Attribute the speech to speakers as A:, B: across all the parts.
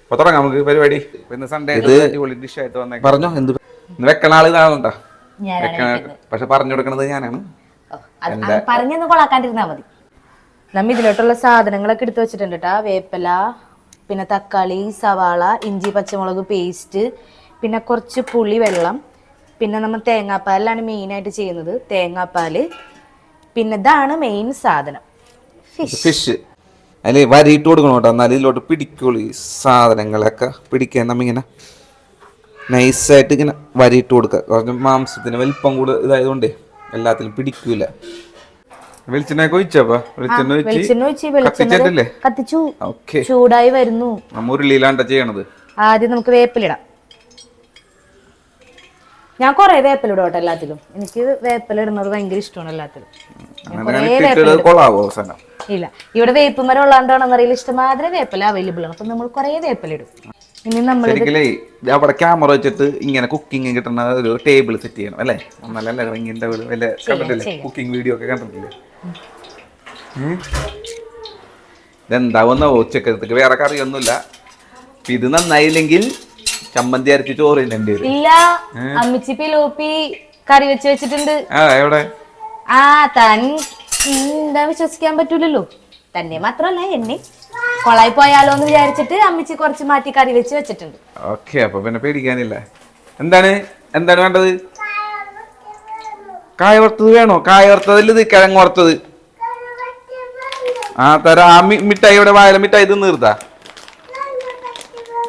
A: അപ്പൊ തുടങ്ങാം നമുക്ക് പരിപാടി. ഇന്ന് സൺഡേ അടിപൊളി ഡിഷ് ആയിട്ട് വന്നേ. പറഞ്ഞോ എന്ത് വെക്കണ ആള് ഇതാണോ? പക്ഷെ പറഞ്ഞു കൊടുക്കണത് ഞാനാണ്.
B: പറഞ്ഞൊന്ന് കൊളാക്കാണ്ടിരുന്നാ മതി. നമ്മ ഇതിലോട്ടുള്ള സാധനങ്ങളൊക്കെ എടുത്തു വെച്ചിട്ടുണ്ട് കേട്ടാ. വേപ്പില, പിന്നെ തക്കാളി, സവാള, ഇഞ്ചി പച്ചമുളക് പേസ്റ്റ്, പിന്നെ കുറച്ച് പുളി വെള്ളം, പിന്നെ നമ്മൾ തേങ്ങാപ്പാലിലാണ് മെയിനായിട്ട് ചെയ്യുന്നത്. തേങ്ങാപ്പാല്, പിന്നെ ഇതാണ് മെയിൻ സാധനം,
A: ഫിഷ്. അതിൽ വരിയിട്ട് കൊടുക്കണം കേട്ടോ, എന്നാലും ഇതിലോട്ട് പിടിക്കുള്ളൂ. ഈ സാധനങ്ങളൊക്കെ പിടിക്കാൻ നമ്മിങ്ങനെ നൈസായിട്ട് ഇങ്ങനെ വരിയിട്ട് കൊടുക്കുക. കുറച്ച് മാംസത്തിന് വലിപ്പം കൂടെ ഇതായതുകൊണ്ടേ എല്ലാത്തിലും പിടിക്കൂല. വെളിച്ചെണ്ണയൊക്കെ ഒഴിച്ചപ്പാ? വെളിച്ചെണ്ണ
B: കത്തിച്ചു, ചൂടായി വരുന്നു.
A: മുരളിയിലാണ്ട ചെയ്യണത്.
B: ആദ്യം നമുക്ക് വേപ്പിലിടാം. ഞാൻ കൊറേ വേപ്പിലിടും കേട്ടോ എല്ലാത്തിലും. എനിക്ക് വേപ്പിലിടുന്നത് ഭയങ്കര ഇഷ്ടമാണ് എല്ലാത്തിലും. ഇല്ല, ഇവിടെ വേപ്പ് മരം ഉള്ളതാണ്ടോണെന്നറിയില്ല, ഇഷ്ടമാതിരി വേപ്പില അവൈലബിൾ ആണ്. അപ്പൊ നമ്മൾ കൊറേ വേപ്പിലിടും. ഇനി നമ്മൾ
A: അവിടെ ക്യാമറ വെച്ചിട്ട് ഇങ്ങനെ കുക്കിംഗ് കിട്ടുന്ന ഒരു ടേബിൾ സെറ്റ് ചെയ്യണം അല്ലേ? നല്ല കുക്കിംഗ് വീഡിയോ ഒക്കെ കണ്ടിട്ടില്ലേ? ഇതെന്താവുന്ന ഉച്ചക്കത്തേക്ക് വേറെ കറിയൊന്നുമില്ല. ഇത് നന്നായില്ലെങ്കിൽ ചമ്മന്തി അരച്ച് ചോറ് തിന്നേണ്ടി വരും.
B: ഇല്ല, അമ്മിച്ചി പിലോപ്പി കറി വെച്ച് വെച്ചിട്ടുണ്ട്.
A: എവിടെ?
B: താൻ എന്താ വിശ്വസിക്കാൻ പറ്റൂലല്ലോ. തന്നെ മാത്രല്ല എന്നെ കൊളായി പോയാലോ എന്ന് വിചാരിച്ചിട്ട് അമ്മിച്ചി കുറച്ച് മാറ്റി കറി വെച്ച് വെച്ചിട്ടുണ്ട്.
A: ഓക്കെ, അപ്പൊ പിന്നെ പേടിക്കാനില്ല. എന്താണ് എന്താണ് വേണ്ടത്? കായ വറുത്തത് വേണോ? കായ വറുത്തതിൽ ഇത് കിഴങ്ങ് വറുത്തത് തരാ. മിഠായിയുടെ വായല മിഠായി ഇത് നിർത്താ.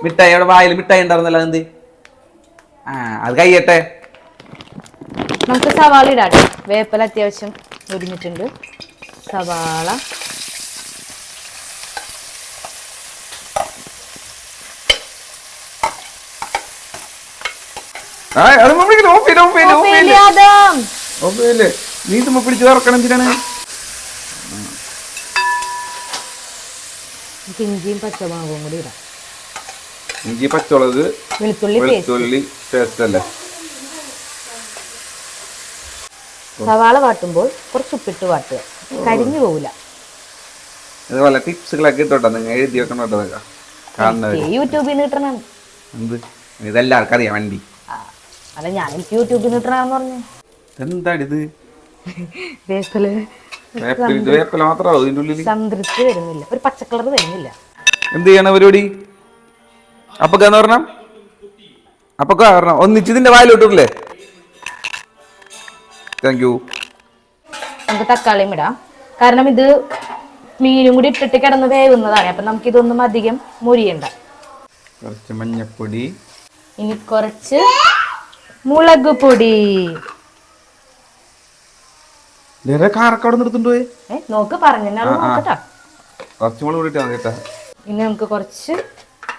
A: മിഠായിയുടെ വായിൽ മിഠായി ഉണ്ടായിരുന്നല്ലോ, എന്ത്? അത് കഴിയട്ടെ.
B: നമുക്ക് സവാള ഇടാട്ടെ. വേപ്പില അത്യാവശ്യം ഒരുങ്ങിട്ടുണ്ട്. സവാള,
A: നീ തുമ്പ പിടിച്ച് വറക്കണം. എന്തിനാണ്?
B: ഇഞ്ചിയും പച്ചമുളകും കൂടി ഇടാം.
A: ഇഞ്ചി പച്ചമുളക് വെളുത്തുള്ളി പേസ്റ്റ് അല്ലേ?
B: സവാള വാട്ടുമ്പോൾ കുറച്ച് ഉപ്പിട്ട് വാട്ടുക, കരിഞ്ഞു പോവില്ല.
A: ഇതുപോലെ ടിപ്സുകളൊക്കെ ഇട്ടോട്ടോ, നിങ്ങൾ എഴുതി വെക്കണോട്ടോ.
B: യൂട്യൂബിൽ നിന്ന് കിട്ടണാണ്.
A: എന്ത് ഇതെല്ലാവർക്കും അറിയാം വണ്ടി.
B: അല്ല, ഞാൻ എനിക്ക് യൂട്യൂബിൽ നിന്ന് കിട്ടണെന്ന് പറഞ്ഞു.
A: എന്താണിത്?
B: വേപ്പില മാത്രമാവും ഇതിന്റെ ഉള്ളിൽ. സംതൃപ്തി വരുന്നില്ല, ഒരു പച്ചക്കളർ വരുന്നില്ല.
A: എന്ത് ചെയ്യണ പരിപാടി? അപ്പൊക്കാന്ന് പറഞ്ഞ അപ്പൊക്ക പറഞ്ഞ ഒന്നിച്ചിതിന്റെ വായിലോട്ടില്ലേ? Thank you.
B: നമുക്ക് തക്കാളിയും ഇടാം, കാരണം ഇത് മീനും കൂടി ഇട്ടിട്ട് കിടന്ന് വേവുന്നതാണ്. അപ്പൊ നമുക്ക് ഇതൊന്നും അധികം മുരിയണ്ട.
A: കുറച്ച് മഞ്ഞപ്പൊടി,
B: ഇനി കുറച്ച് മുളക് പൊടി.
A: കാരക്കവിടെ നിർത്തുണ്ടോ?
B: നോക്ക്, പറഞ്ഞാൽ നോക്കട്ടാ.
A: കുറച്ച് മുളക് പൊടി കേട്ടാ.
B: ഇനി നമുക്ക് കുറച്ച്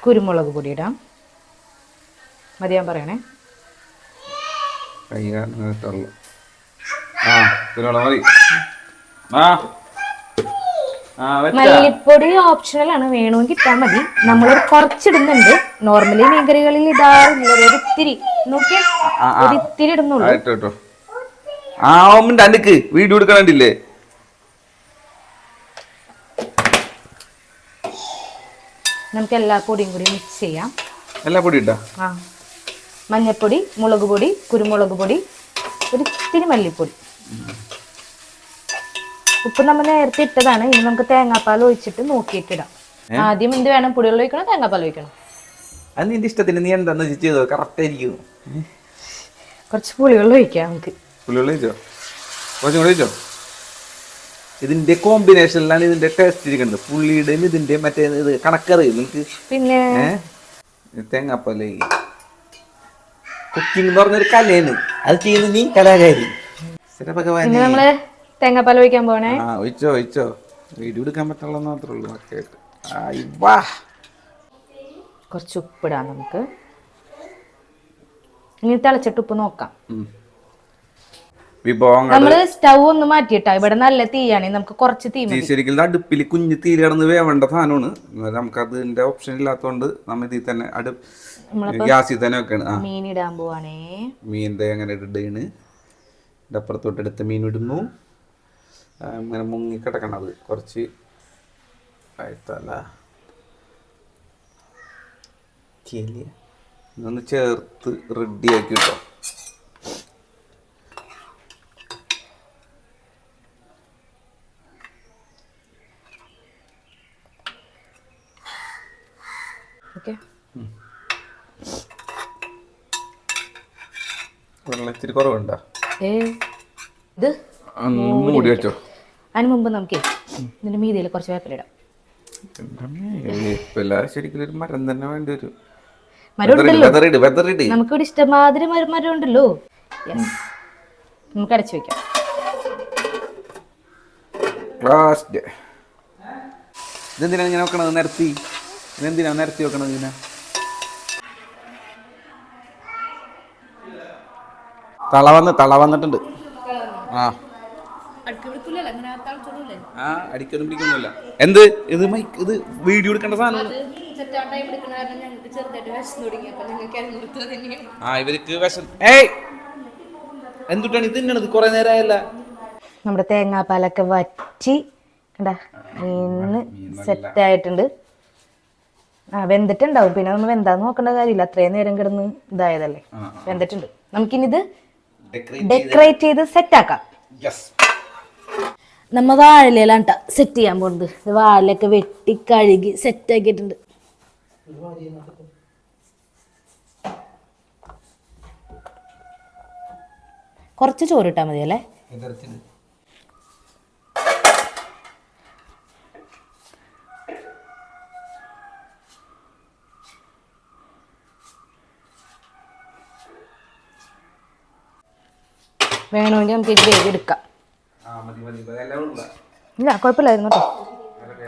B: കുരുമുളക് പൊടി ഇടാം. മതിയാൻ പറയണേ. മല്ലിപ്പൊടി ഓപ്ഷണൽ ആണ്, വേണമെങ്കിൽ ഇട്ടാൽ മതി. നമ്മളൊരു കുറച്ചിടുന്നുണ്ട്. നോർമലി മീൻകറികളിൽ ഇടാറില്ല. ഒരിത്തിരി നോക്കിയാ ഒരിത്തിരി ഇടുന്നുള്ളൂ.
A: വീഡിയോ എടുക്കണ്ടില്ലേ?
B: നമുക്ക് എല്ലാ പൊടിയും കൂടി മിക്സ് ചെയ്യാം.
A: എല്ലാ പൊടി ഇട്ടാ?
B: മഞ്ഞപ്പൊടി, മുളക് പൊടി, കുരുമുളക് പൊടി, ഒരു ഇത്തിരി മല്ലിപ്പൊടി, ഉപ്പ് നമ്മൾ നേരത്തെ ഇട്ടതാണ്. ഇനി നമുക്ക് തേങ്ങാപ്പാൽ ഒഴിച്ചിട്ട് നോക്കിയിട്ടിടാം. ആദ്യം എന്ത് വേണം? പുളിവെള്ളം ഒഴിക്കണം, തേങ്ങാപ്പാൽ ഒഴിക്കണം.
A: അത് നിന്റെ ഇഷ്ടത്തിന് നീ എന്താന്ന് ചെയ്തോ, കറക്റ്റ് ആയിരിക്കും.
B: കുറച്ച് പുളിവെള്ളം ഒഴിക്കാം നമുക്ക്.
A: പുളിവെള്ളം ഒഴിച്ചോ? കുറച്ചും കൂടെ ഒഴിച്ചോ? ഇതിന്റെ കോമ്പിനേഷനിലാണ് ഇതിന്റെ ടേസ്റ്റ് ഇരിക്കുന്നത്. പുള്ളിയുടെയും ഇതിന്റെ മറ്റേ ഇത് കണക്കറിയും നിനക്ക്.
B: പിന്നെ
A: തേങ്ങാപ്പാല് കുക്കിംഗ് എന്ന് പറഞ്ഞൊരു കലയാണ്. അത് ചെയ്യുന്ന നീ കലാകാരി.
B: നമ്മള് തേങ്ങാപ്പാൽ ഒഴിക്കാൻ പോണേ.
A: ഒഴിച്ചോ ഒഴിച്ചോ. വീഡിയോ എടുക്കാൻ പറ്റുള്ള മാത്രമേ ഉള്ളൂ.
B: കുറച്ച് ഉപ്പിടാം നമുക്ക്. ഇനി തിളച്ചിട്ട് ഉപ്പ് നോക്കാം. നമ്മള് സ്റ്റൗ ഒന്ന് മാറ്റിയിട്ടാ. ഇവിടെ നല്ല തീയാണ്, നമുക്ക് കുറച്ച് തീ മതി.
A: ശരിക്കും അടുപ്പിൽ കുഞ്ഞു തീ കിടന്ന് വേവേണ്ട സാധനമാണ്. നമുക്ക് അതിന്റെ ഓപ്ഷൻ ഇല്ലാത്തതുകൊണ്ട് നമ്മൾ ഇതിൽ തന്നെ ഗ്യാസിൽ തന്നെ വെക്കാണ്.
B: മീൻ ഇടാൻ പോവാണേ.
A: മീനിന്റെ അങ്ങനെ ഇടുകയാണ്. അപ്പുറത്തോട്ട് എടുത്ത് മീൻ ഇടുന്നു. അങ്ങനെ മുങ്ങി കിടക്കണത് കുറച്ച് ആയിട്ടല്ല. ഇളക്കിയല്ലേ ഇതൊന്ന് ചേർത്ത് റെഡിയാക്കി കിട്ടോ.
B: ഓക്കെ,
A: വെള്ളം ഇത്തിരി കുറവുണ്ടോ?
B: ഇത്
A: മൂടി വെച്ചോ.
B: അതിന് മുമ്പ് നമുക്ക് ഇതിന്റെ മീതിയിൽ കുറച്ച് വേപ്പില ഇടാം.
A: വേപ്പില ശരിക്കും ഒരു മരം തന്നെ വേണ്ടി വരും.
B: നമുക്കിവിടെ ഇഷ്ടമാതിരി മരം ഉണ്ടല്ലോ. നമുക്ക് അടച്ചു വെക്കാം.
A: ഇതെന്തിനാ ഇങ്ങനെ വെക്കണത്? നിരത്തി ഇതെന്തിനാ നിരത്തി വെക്കണത്? ഇതിനാ തള വന്നിട്ടുണ്ട്. ആ അടിക്കൊന്നും പിടിക്കൊന്നുമില്ല. എന്ത് ഇത് മൈക്ക്, ഇത് വീഡിയോ എടുക്കേണ്ട സാധനം. ഇവർക്ക് വിഷം. എന്തുട്ടാണ് ഇത് തിന്നണത്? കുറെ നേരമായല്ല.
B: നമ്മുടെ തേങ്ങാപ്പാലൊക്കെ വറ്റി കണ്ടാ മീന് സെറ്റ് ആയിട്ടുണ്ട്. വെന്തിട്ടുണ്ടാവും. പിന്നെ നമ്മൾ വെന്താന്ന് നോക്കേണ്ട കാര്യമില്ല, അത്രയും നേരം കിടന്ന് ഇതായതല്ലേ. വെന്തിട്ടുണ്ട്. നമുക്കിനി ഇത് ഡെക്കറേറ്റ് ചെയ്ത് സെറ്റ് ആക്കാം. നമ്മ വാഴയിലാണ് ട്ടാ സെറ്റ് ചെയ്യാൻ പോകുന്നത്. വാഴയിലൊക്കെ വെട്ടി കഴുകി സെറ്റ് ആക്കിയിട്ടുണ്ട്. കുറച്ച് ചോറിട്ടാ മതി അല്ലേ? വേണമെങ്കിൽ നമുക്ക് ഗ്രേവി എടുക്കാം. ഇല്ല കുഴപ്പമില്ലായിരുന്നു കേട്ടോ,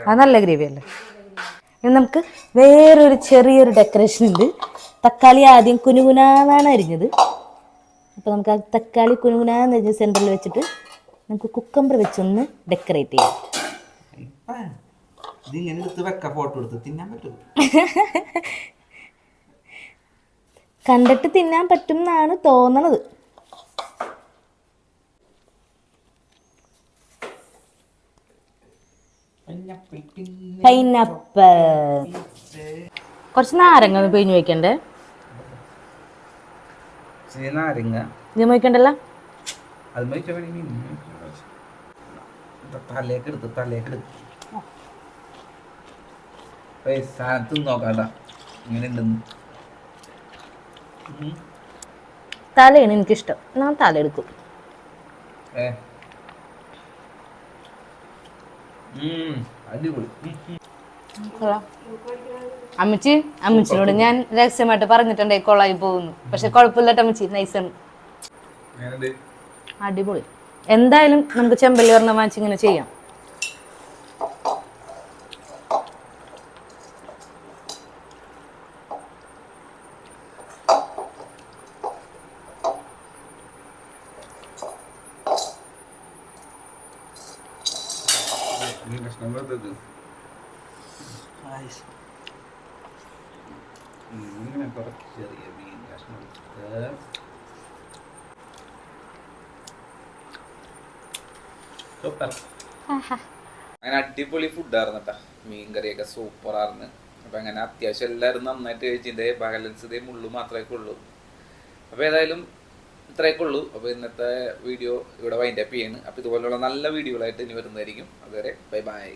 B: അത് നല്ല ഗ്രേവി അല്ലേ. ഇനി നമുക്ക് വേറൊരു ചെറിയൊരു ഡെക്കറേഷൻ ഉണ്ട്. തക്കാളി ആദ്യം കുനുകുനാന്നാണ് അരിഞ്ഞത്. അപ്പോൾ നമുക്ക് ആ തക്കാളി കുനുകുനാന്ന് അരിഞ്ഞ് സെൻറ്ററിൽ വെച്ചിട്ട് നമുക്ക് കുക്കമ്പർ വെച്ചൊന്ന് ഡെക്കറേറ്റ് ചെയ്യാം. കണ്ടിട്ട് തിന്നാൻ പറ്റും എന്നാണ് തോന്നണത്. പൈനാപ്പിൾ, കുറച്ച് നാരങ്ങ പിഴിഞ്ഞ് വെക്കണ്ടേ?
A: നാരങ്ങ
B: ഇത് വയ്ക്കണ്ടല്ലോ. തലയാണ് എനിക്കിഷ്ടം, ഞാൻ തല എടുക്കും. അമ്മച്ചിനോട് ഞാൻ രഹസ്യമായിട്ട് പറഞ്ഞിട്ടുണ്ടേ കൊളായി പോകുന്നു. പക്ഷെ കുഴപ്പമില്ല അമ്മച്ചി, നൈസാണ്, അടിപൊളി. എന്തായാലും നമുക്ക് ചെമ്പല്ലി ഒരെണ്ണം വാങ്ങിച്ച് ഇങ്ങനെ ചെയ്യാം.
A: അങ്ങനെ അടിപൊളി ഫുഡായിരുന്നു കേട്ടോ. മീൻ കറിയൊക്കെ സൂപ്പറായിരുന്നു. അപ്പം അങ്ങനെ അത്യാവശ്യം എല്ലാവരും നന്നായിട്ട് കഴിച്ച് ഇതേ ബാലൻസ് ഇതേ മുള്ളു മാത്രമേ ഉള്ളൂ. അപ്പോൾ ഏതായാലും ഇത്രയൊക്കെ ഉള്ളൂ. അപ്പോൾ ഇന്നത്തെ വീഡിയോ ഇവിടെ വൈൻഡപ്പ് ചെയ്യാണ്. അപ്പോൾ ഇതുപോലുള്ള നല്ല വീഡിയോകളായിട്ട് ഇനി വരുന്നതായിരിക്കും. അതുവരെ ബൈ ബൈ.